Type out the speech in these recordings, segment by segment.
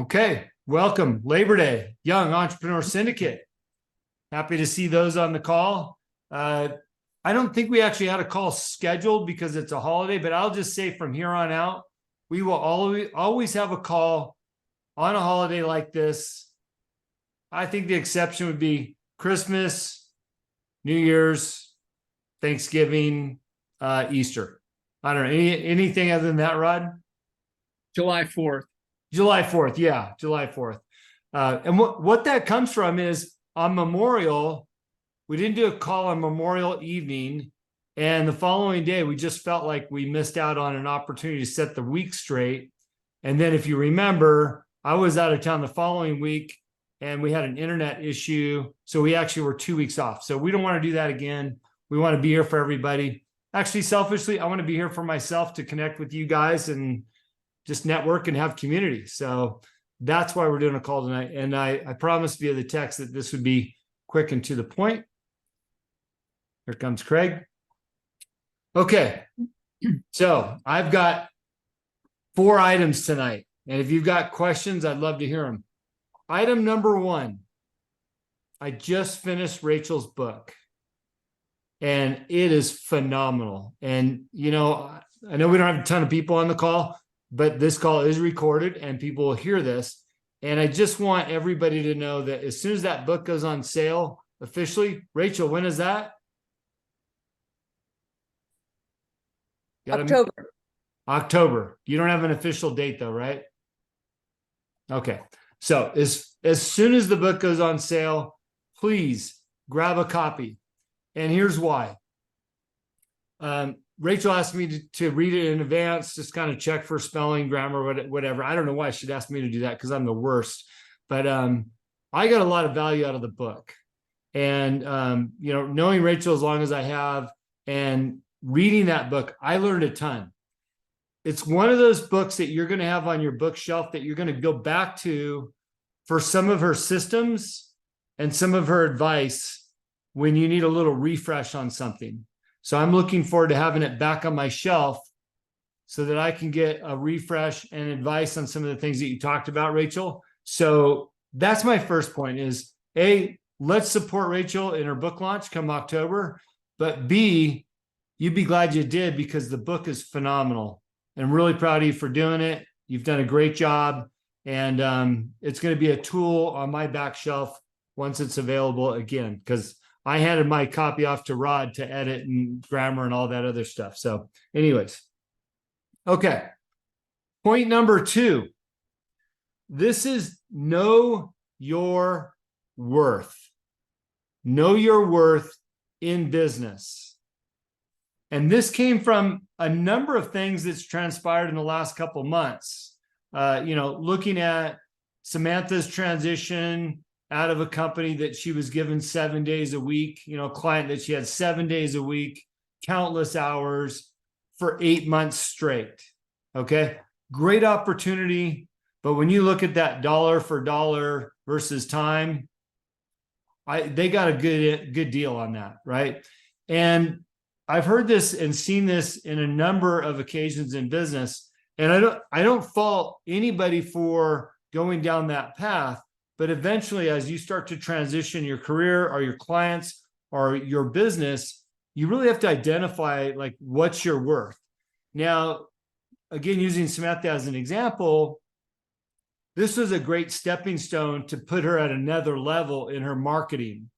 Okay, welcome. Labor Day, Young Entrepreneur Syndicate. Happy to see those on the call. I don't think we actually had a call scheduled because it's a holiday, but I'll just say from here on out, we will always have a call on a holiday like this. I think the exception would be Christmas, New Year's, Thanksgiving, Easter. I don't know, anything other than that, Rod? July 4th. July 4th. Yeah, July 4th. And what that comes from is on Memorial, we didn't do a call on Memorial evening. And the following day, we just felt like we missed out on an opportunity to set the week straight. And then if you remember, I was out of town the following week and we had an internet issue. So we actually were 2 weeks off. So we don't want to do that again. We want to be here for everybody. Actually, selfishly, I want to be here for myself to connect with you guys and just network and have community. So that's why we're doing a call tonight. And I promised via the text that this would be quick and to the point. Here comes Craig. Okay. So I've got 4 items tonight. And if you've got questions, I'd love to hear them. Item number 1. I just finished Rachel's book. And it is phenomenal. And, you know, I know we don't have a ton of people on the call, but this call is recorded and people will hear this. And I just want everybody to know that as soon as that book goes on sale officially, Rachel, when is that? October. October. You don't have an official date though, right? Okay. So as soon as the book goes on sale, please grab a copy. And here's why. Rachel asked me to read it in advance, just kind of check for spelling, grammar, whatever. I don't know why she'd ask me to do that because I'm the worst. But I got a lot of value out of the book. And, you know, knowing Rachel as long as I have and reading that book, I learned a ton. It's one of those books that you're going to have on your bookshelf that you're going to go back to for some of her systems and some of her advice when you need a little refresh on something. So I'm looking forward to having it back on my shelf so that I can get a refresh and advice on some of the things that you talked about, Rachel. So that's my first point is A, let's support Rachel in her book launch come October, but B, you'd be glad you did because the book is phenomenal. And I'm really proud of you for doing it. You've done a great job. And it's going to be a tool on my back shelf once it's available again, because I handed my copy off to Rod to edit and grammar and all that other stuff. So anyways, okay. Point number 2. This is know your worth. Know your worth in business. And this came from a number of things that's transpired in the last couple months. You know, looking at Samantha's transition out of a company that she was given 7 days a week, you know, a client that she had 7 days a week, countless hours for 8 months straight. Okay. Great opportunity. But when you look at that dollar for dollar versus time, they got a good deal on that. Right. And I've heard this and seen this in a number of occasions in business. And I don't fault anybody for going down that path. But eventually, as you start to transition your career or your clients or your business, you really have to identify like what's your worth. Now, again, using Samantha as an example, this was a great stepping stone to put her at another level in her marketing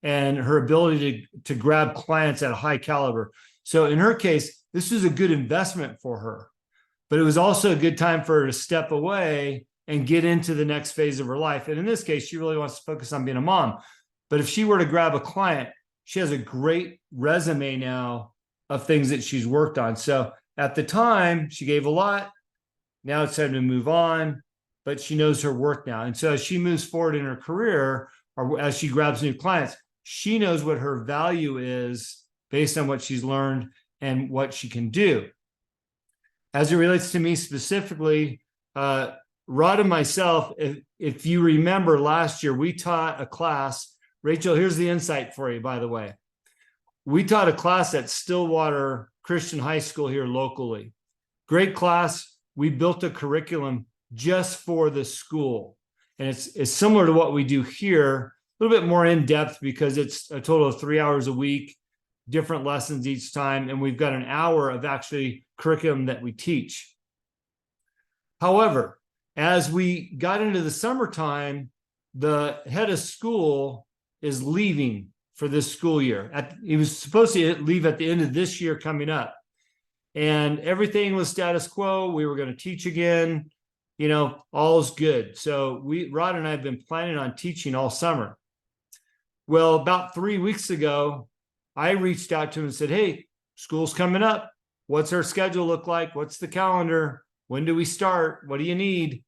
and her ability to grab clients at a high caliber. So in her case, this was a good investment for her, but it was also a good time for her to step away and get into the next phase of her life. And in this case, she really wants to focus on being a mom. But if she were to grab a client, she has a great resume now of things that she's worked on. So at the time, she gave a lot. Now it's time to move on, but she knows her worth now. And so as she moves forward in her career, or as she grabs new clients, she knows what her value is based on what she's learned and what she can do. As it relates to me specifically, Rod and myself, if you remember last year, we taught a class. Rachel, here's the insight for you, by the way. We taught a class at Stillwater Christian High School here locally. Great class. We built a curriculum just for the school. And it's similar to what we do here, a little bit more in depth because it's a total of 3 hours a week, different lessons each time. And we've got an hour of actually curriculum that we teach. However, as we got into the summertime, the head of school is leaving for this school year. He was supposed to leave at the end of this year coming up. And everything was status quo. We were going to teach again. You know, all's good. So Rod and I have been planning on teaching all summer. Well, about 3 weeks ago, I reached out to him and said, hey, school's coming up. What's our schedule look like? What's the calendar? When do we start? What do you need?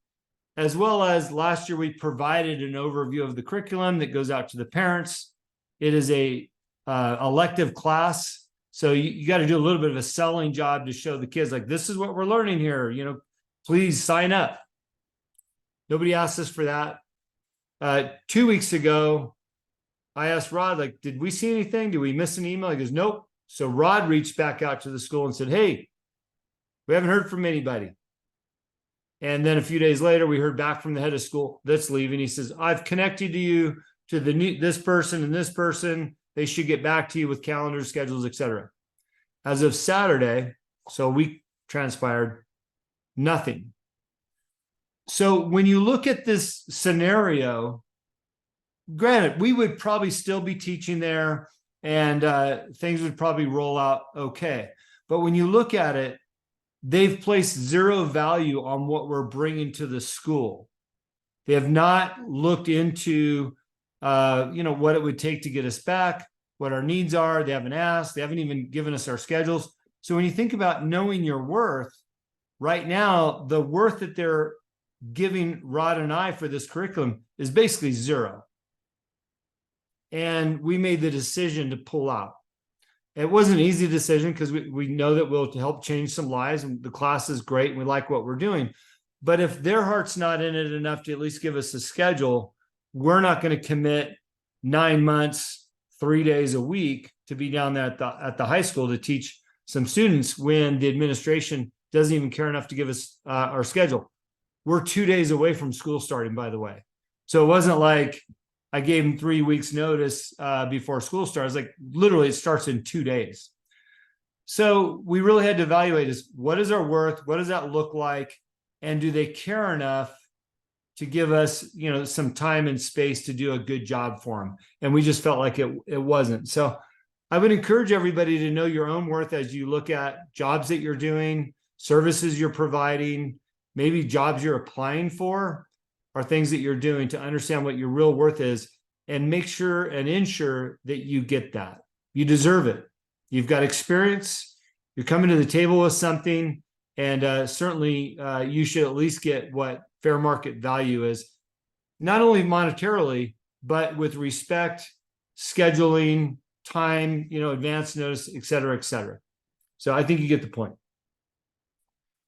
As well as last year, we provided an overview of the curriculum that goes out to the parents. It is a elective class. So you got to do a little bit of a selling job to show the kids, like, this is what we're learning here. You know, please sign up. Nobody asked us for that. 2 weeks ago, I asked Rod, like, did we see anything? Did we miss an email? He goes, nope. So Rod reached back out to the school and said, hey, we haven't heard from anybody. And then a few days later, we heard back from the head of school that's leaving. He says, I've connected you to this person and this person. They should get back to you with calendars, schedules, etc. As of Saturday, so a week transpired, nothing. So when you look at this scenario, granted, we would probably still be teaching there and things would probably roll out okay. But when you look at it, they've placed zero value on what we're bringing to the school. They have not looked into, what it would take to get us back, what our needs are. They haven't asked. They haven't even given us our schedules. So when you think about knowing your worth, right now, the worth that they're giving Rod and I for this curriculum is basically zero. And we made the decision to pull out. It wasn't an easy decision because we know that we'll help change some lives and the class is great and we like what we're doing. But if their heart's not in it enough to at least give us a schedule, we're not going to commit 9 months, 3 days a week to be down there at the high school to teach some students when the administration doesn't even care enough to give us our schedule. We're 2 days away from school starting, by the way. So it wasn't like I gave them 3 weeks notice before school starts. Like literally it starts in 2 days. So we really had to evaluate is what is our worth? What does that look like? And do they care enough to give us, some time and space to do a good job for them? And we just felt like it wasn't. So I would encourage everybody to know your own worth as you look at jobs that you're doing, services you're providing, maybe jobs you're applying for, are things that you're doing to understand what your real worth is and make sure and ensure that you get that. You deserve it. You've got experience. You're coming to the table with something, and certainly you should at least get what fair market value is, not only monetarily, but with respect, scheduling, time, advance notice, et cetera, et cetera. So I think you get the point.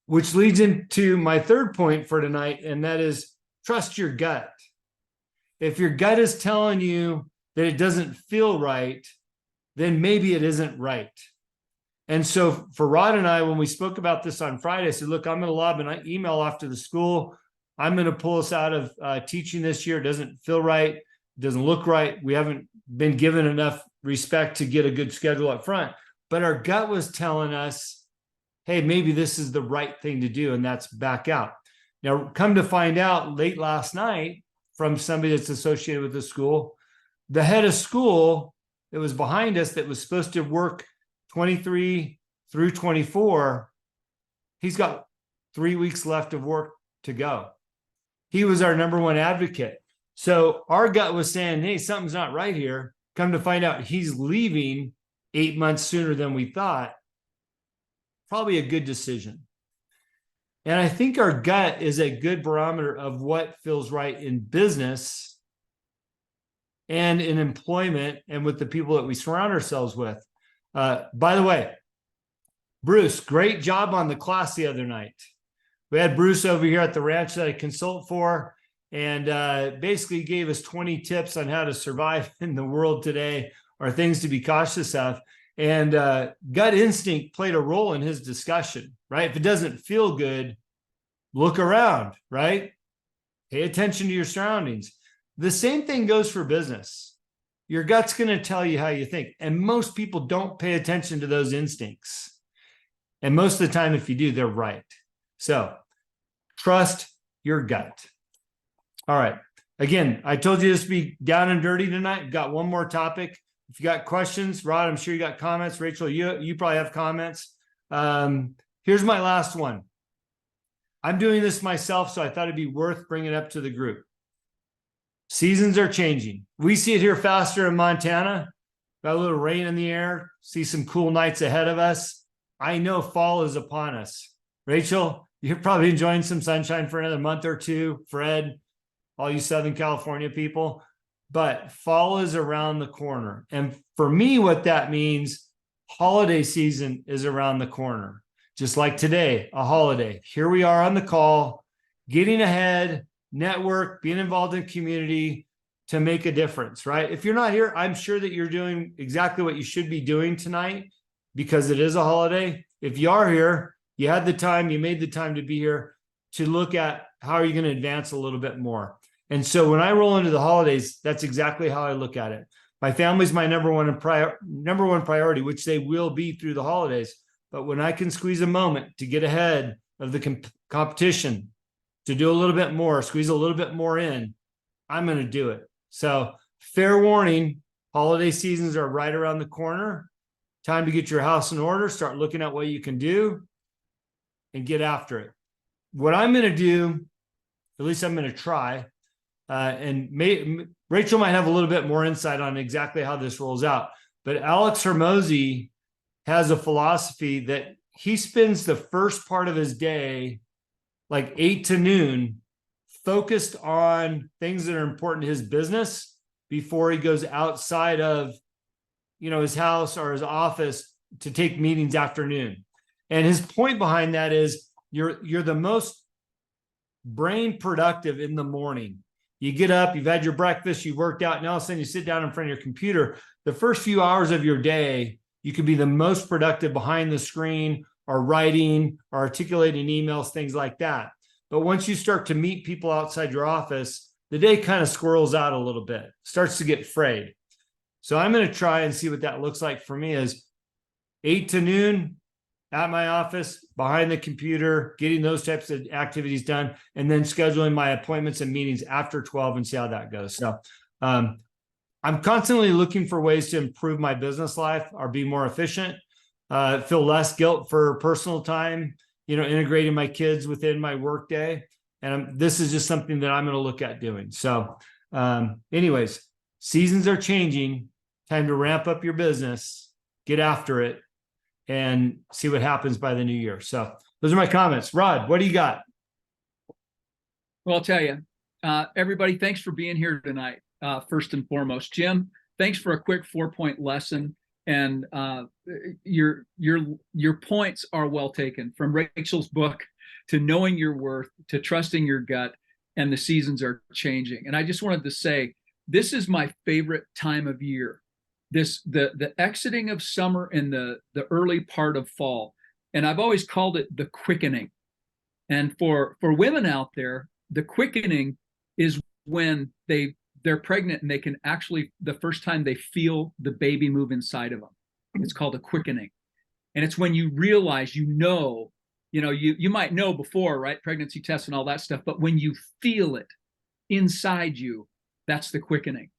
Which leads into my third point for tonight, and that is trust your gut. If your gut is telling you that it doesn't feel right, then maybe it isn't right. And so for Rod and I, when we spoke about this on Friday, I said, look, I'm going to lob an email off to the school. I'm going to pull us out of teaching this year. It doesn't feel right. It doesn't look right. We haven't been given enough respect to get a good schedule up front. But our gut was telling us, hey, maybe this is the right thing to do, and that's back out. Now, come to find out late last night from somebody that's associated with the school, the head of school that was behind us that was supposed to work 23 through 24, he's got 3 weeks left of work to go. He was our number one advocate. So our gut was saying, hey, something's not right here. Come to find out he's leaving 8 months sooner than we thought. Probably a good decision. And I think our gut is a good barometer of what feels right in business and in employment and with the people that we surround ourselves with. By the way, Bruce, great job on the class the other night. We had Bruce over here at the ranch that I consult for, and basically gave us 20 tips on how to survive in the world today, or things to be cautious of. And gut instinct played a role in his discussion, right? If it doesn't feel good, look around, right? Pay attention to your surroundings. The same thing goes for business. Your gut's going to tell you how you think. And most people don't pay attention to those instincts. And most of the time, if you do, they're right. So trust your gut. All right. Again, I told you this would be down and dirty tonight. We've got one more topic. If you got questions, Rod, I'm sure you got comments. Rachel, you probably have comments. Here's my last one. I'm doing this myself, so I thought it'd be worth bringing up to the group. Seasons are changing. We see it here faster in Montana. Got a little rain in the air. See some cool nights ahead of us. I know fall is upon us. Rachel, you're probably enjoying some sunshine for another month or two. Fred, all you Southern California people. But fall is around the corner. And for me, what that means, holiday season is around the corner. Just like today, a holiday. Here we are on the call, getting ahead, network, being involved in community to make a difference, right? If you're not here, I'm sure that you're doing exactly what you should be doing tonight because it is a holiday. If you are here, you had the time, you made the time to be here to look at how are you going to advance a little bit more. And so when I roll into the holidays, that's exactly how I look at it. My family's my number one priority, which they will be through the holidays. But when I can squeeze a moment to get ahead of the competition, to do a little bit more, squeeze a little bit more in, I'm going to do it. So fair warning, holiday seasons are right around the corner. Time to get your house in order, start looking at what you can do and get after it. What I'm going to do, at least I'm going to try, Rachel might have a little bit more insight on exactly how this rolls out, but Alex Hormozy has a philosophy that he spends the first part of his day, like 8 to noon, focused on things that are important to his business before he goes outside of, his house or his office to take meetings afternoon. And his point behind that is you're the most brain productive in the morning. You get up, you've had your breakfast, you've worked out, and all of a sudden you sit down in front of your computer. The first few hours of your day, you can be the most productive behind the screen or writing or articulating emails, things like that. But once you start to meet people outside your office, the day kind of squirrels out a little bit, starts to get frayed. So I'm going to try and see what that looks like for me is 8 to noon at my office, behind the computer, getting those types of activities done, and then scheduling my appointments and meetings after 12 and see how that goes. So I'm constantly looking for ways to improve my business life or be more efficient, feel less guilt for personal time, integrating my kids within my workday. And this is just something that I'm going to look at doing. So anyways, seasons are changing. Time to ramp up your business, get after it, and see what happens by the new year. So those are my comments. Rod, what do you got? Well, I'll tell you, everybody, thanks for being here tonight. First and foremost, Jim, thanks for a quick 4-point lesson. And your points are well taken, from Rachel's book to knowing your worth, to trusting your gut, and the seasons are changing. And I just wanted to say, this is my favorite time of year. The exiting of summer and the early part of fall. And I've always called it the quickening. And for women out there, the quickening is when they're pregnant and they can actually, the first time they feel the baby move inside of them. It's called a quickening. And it's when you realize, you might know before, right? Pregnancy tests and all that stuff. But when you feel it inside you, that's the quickening.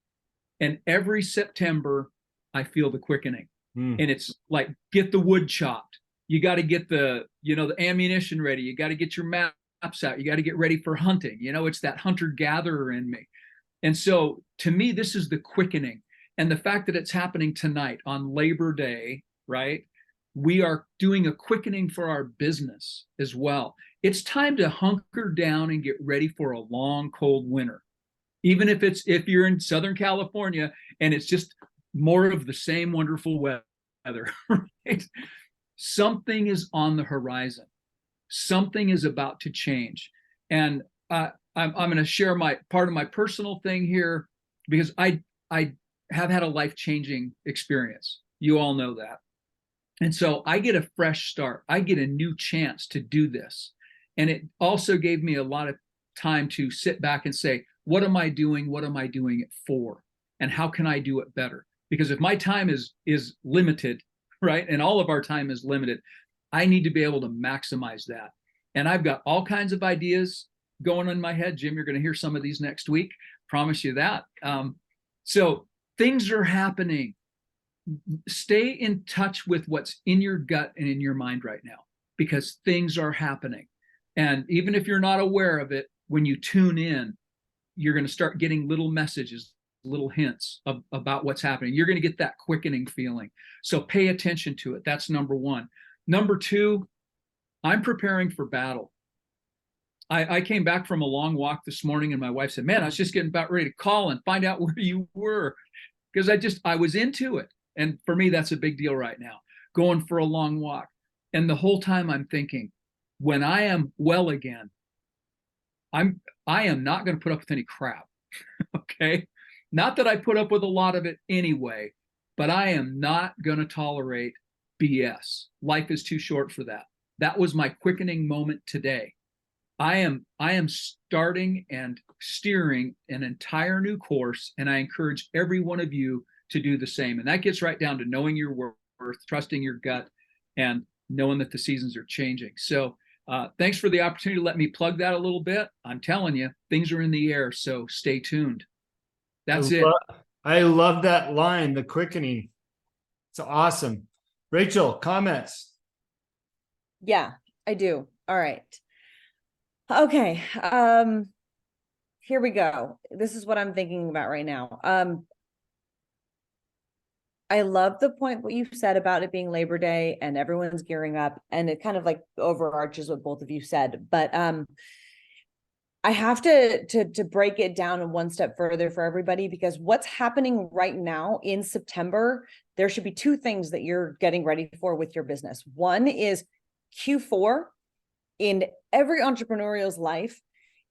And every September, I feel the quickening. And it's like, get the wood chopped. You got to get the ammunition ready. You got to get your maps out. You got to get ready for hunting. It's that hunter-gatherer in me. And so to me, this is the quickening. And the fact that it's happening tonight on Labor Day, right? We are doing a quickening for our business as well. It's time to hunker down and get ready for a long, cold winter. Even if you're in Southern California and it's just more of the same wonderful weather, right? Something is on the horizon. Something is about to change. And I'm going to share my part of my personal thing here, because I have had a life-changing experience. You all know that. And so I get a fresh start. I get a new chance to do this. And it also gave me a lot of time to sit back and say, what am I doing? What am I doing it for? And how can I do it better? Because if my time is limited, right, and all of our time is limited, I need to be able to maximize that. And I've got all kinds of ideas going in my head. Jim, you're going to hear some of these next week. Promise you that. So things are happening. Stay in touch with what's in your gut and in your mind right now, because things are happening. And even if you're not aware of it, when you tune in, you're going to start getting little messages, little hints about what's happening. You're going to get that quickening feeling. So pay attention to it. That's number one. Number two, I'm preparing for battle. I came back from a long walk this morning, and my wife said, man, I was just getting about ready to call and find out where you were, because I was into it. And for me, that's a big deal right now, going for a long walk. And the whole time I'm thinking, when I am well again, I am not going to put up with any crap. Okay. Not that I put up with a lot of it anyway, but I am not going to tolerate BS. Life is too short for that. That was my quickening moment today. I am starting and steering an entire new course, and I encourage every one of you to do the same. And that gets right down to knowing your worth, trusting your gut, and knowing that the seasons are changing. So thanks for the opportunity to let me plug that a little bit. I'm telling you, things are in the air, so stay tuned. That's it. I love that line, the quickening. It's awesome. Rachel, comments? Yeah, I do. All right. Okay. Here we go. This is what I'm thinking about right now. I love the point what you said about it being Labor Day and everyone's gearing up, and it kind of like overarches what both of you said. But I have to break it down one step further for everybody, because what's happening right now in September, there should be two things that you're getting ready for with your business. One is Q4. In every entrepreneurial's life,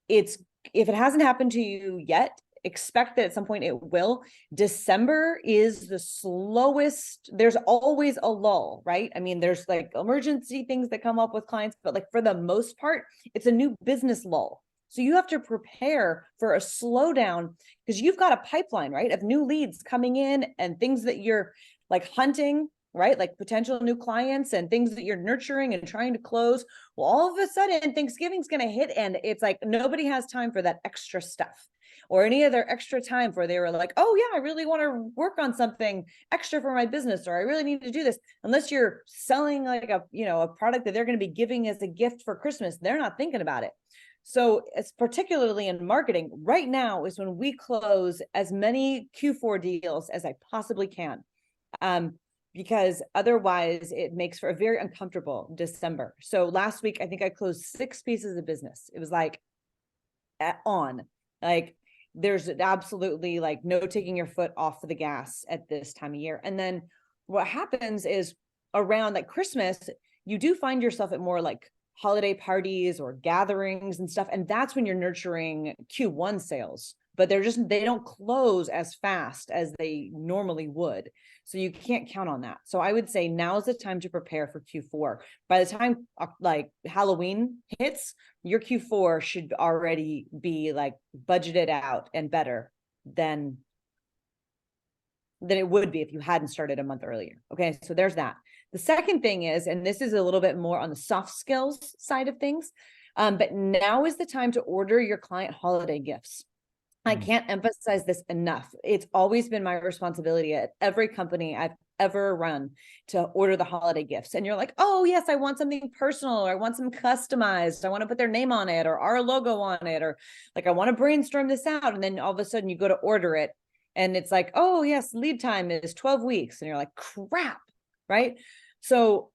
if it hasn't happened to you yet, expect that at some point it will. December is the slowest. There's always a lull, right? I mean, there's like emergency things that come up with clients, but like for the most part, it's a new business lull. So you have to prepare for a slowdown, because you've got a pipeline, right, of new leads coming in and things that you're like hunting, right? Like potential new clients and things that you're nurturing and trying to close. Well, all of a sudden Thanksgiving's going to hit, and it's like nobody has time for that extra stuff or any other extra time where they were like, oh yeah, I really want to work on something extra for my business, or I really need to do this. Unless you're selling like a product that they're going to be giving as a gift for Christmas, they're not thinking about it. So it's particularly in marketing right now is when we close as many Q4 deals as I possibly can. Because otherwise it makes for a very uncomfortable December. So last week, I think I closed 6 pieces of business. It was like there's absolutely like no taking your foot off of the gas at this time of year. And then what happens is around like Christmas, you do find yourself at more like holiday parties or gatherings and stuff. And that's when you're nurturing Q1 sales, but they don't close as fast as they normally would. So you can't count on that. So I would say now is the time to prepare for Q4. By the time like Halloween hits, your Q4 should already be like budgeted out and better than it would be if you hadn't started a month earlier. Okay, so there's that. The second thing is, and this is a little bit more on the soft skills side of things, but now is the time to order your client holiday gifts. I can't emphasize this enough. It's always been my responsibility at every company I've ever run to order the holiday gifts. And you're like, oh yes, I want something personal, or I want some customized. I want to put their name on it or our logo on it, or like, I want to brainstorm this out. And then all of a sudden you go to order it and it's like, oh yes, lead time is 12 weeks. And you're like, crap, right? So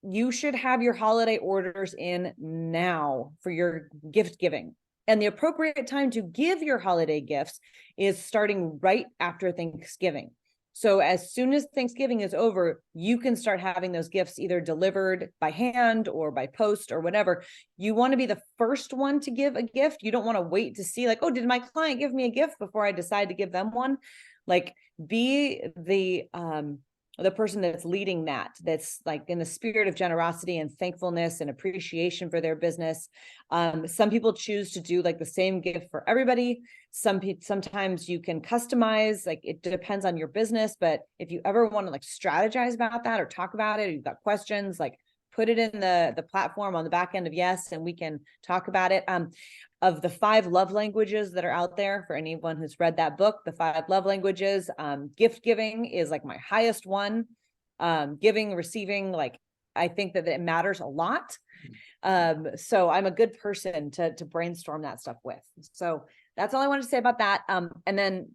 you should have your holiday orders in now for your gift giving. And the appropriate time to give your holiday gifts is starting right after Thanksgiving. So as soon as Thanksgiving is over, you can start having those gifts either delivered by hand or by post or whatever. You want to be the first one to give a gift. You don't want to wait to see like, oh, did my client give me a gift before I decide to give them one? Like be the the person that's leading that's like in the spirit of generosity and thankfulness and appreciation for their business. Some people choose to do like the same gift for everybody. Sometimes you can customize, like it depends on your business, but if you ever want to like strategize about that or talk about it, or you've got questions, like put it in the platform on the back end of Y.E.S, and we can talk about it. Of the 5 love languages that are out there, for anyone who's read that book, the 5 love languages, gift giving is like my highest one. Giving, receiving, like I think that it matters a lot. So I'm a good person to brainstorm that stuff with. So that's all I wanted to say about that. And then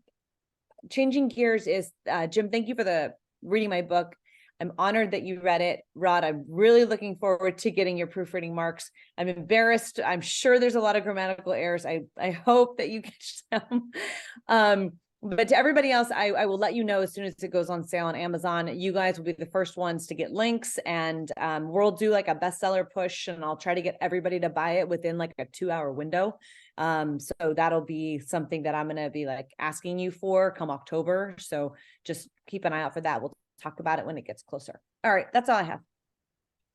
changing gears is, Jim, thank you for reading my book. I'm honored that you read it. Rod, I'm really looking forward to getting your proofreading marks. I'm embarrassed. I'm sure there's a lot of grammatical errors. I hope that you catch them. But to everybody else, I will let you know as soon as it goes on sale on Amazon. You guys will be the first ones to get links, and we'll do like a bestseller push, and I'll try to get everybody to buy it within like a 2-hour window. So that'll be something that I'm going to be like asking you for come October. So just keep an eye out for that. We'll talk about it when it gets closer. All right, that's all I have.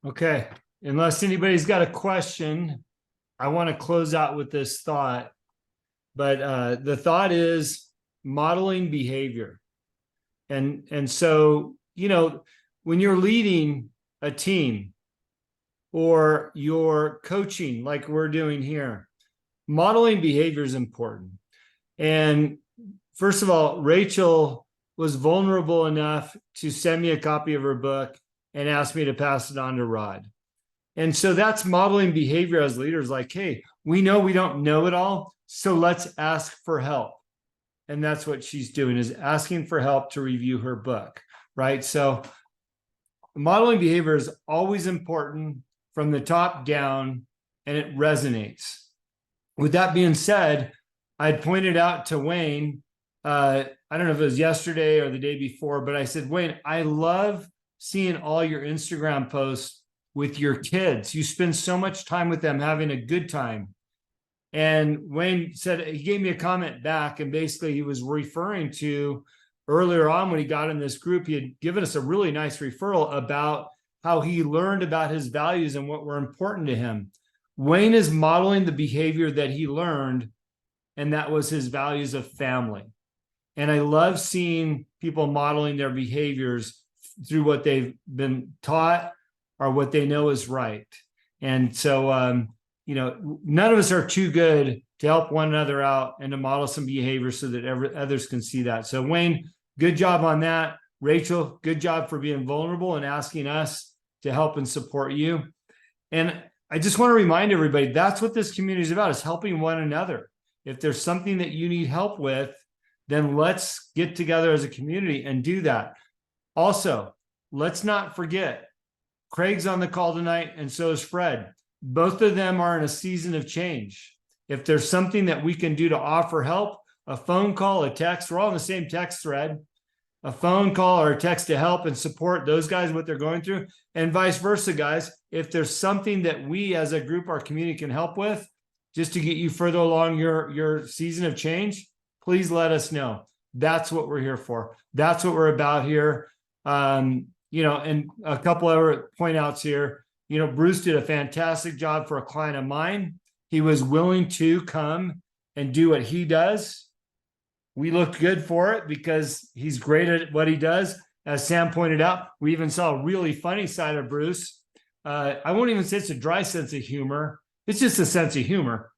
Okay. Unless anybody's got a question, I want to close out with this thought. But the thought is modeling behavior. And so, you know, when you're leading a team or you're coaching like we're doing here, modeling behavior is important. And first of all, Rachel was vulnerable enough to send me a copy of her book and ask me to pass it on to Rod. And so that's modeling behavior as leaders, like, hey, we know we don't know it all, so let's ask for help. And that's what she's doing, is asking for help to review her book, right? So modeling behavior is always important from the top down, and it resonates. With that being said, I pointed out to Wayne, I don't know if it was yesterday or the day before, but I said, Wayne, I love seeing all your Instagram posts with your kids. You spend so much time with them, having a good time. And Wayne said, he gave me a comment back, and basically he was referring to earlier on when he got in this group, he had given us a really nice referral about how he learned about his values and what were important to him. Wayne is modeling the behavior that he learned, and that was his values of family. And I love seeing people modeling their behaviors through what they've been taught or what they know is right. And so, you know, none of us are too good to help one another out and to model some behavior so that others can see that. So Wayne, good job on that. Rachel, good job for being vulnerable and asking us to help and support you. And I just want to remind everybody, that's what this community is about, is helping one another. If there's something that you need help with, then let's get together as a community and do that. Also, let's not forget, Craig's on the call tonight, and so is Fred. Both of them are in a season of change. If there's something that we can do to offer help, a phone call, a text, we're all in the same text thread, a phone call or a text to help and support those guys, what they're going through, and vice versa, guys. If there's something that we as a group, our community, can help with, just to get you further along your season of change, please let us know. That's what we're here for. That's what we're about here. You know, and a couple other point outs here. You know, Bruce did a fantastic job for a client of mine. He was willing to come and do what he does. We looked good for it because he's great at what he does. As Sam pointed out, we even saw a really funny side of Bruce. I won't even say it's a dry sense of humor. It's just a sense of humor.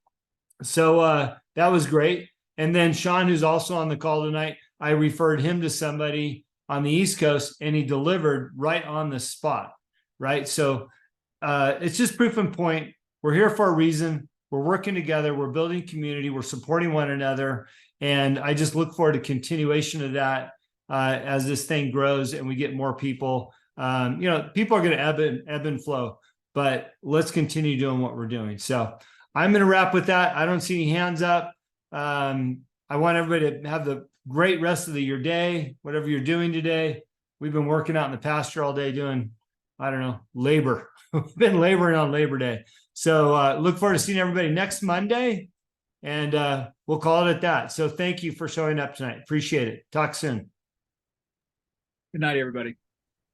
So that was great. And then Sean, who's also on the call tonight, I referred him to somebody on the East Coast, and he delivered right on the spot, right? So it's just proof and point. We're here for a reason. We're working together. We're building community. We're supporting one another. And I just look forward to continuation of that as this thing grows and we get more people. You know, people are going to ebb and flow, but let's continue doing what we're doing. So I'm going to wrap with that. I don't see any hands up. I want everybody to have the great rest of your day, whatever you're doing today. We've been working out in the pasture all day doing, I don't know, labor. We've been laboring on Labor Day. So look forward to seeing everybody next Monday, and we'll call it at that. So thank you for showing up tonight. Appreciate it. Talk soon. Good night, everybody.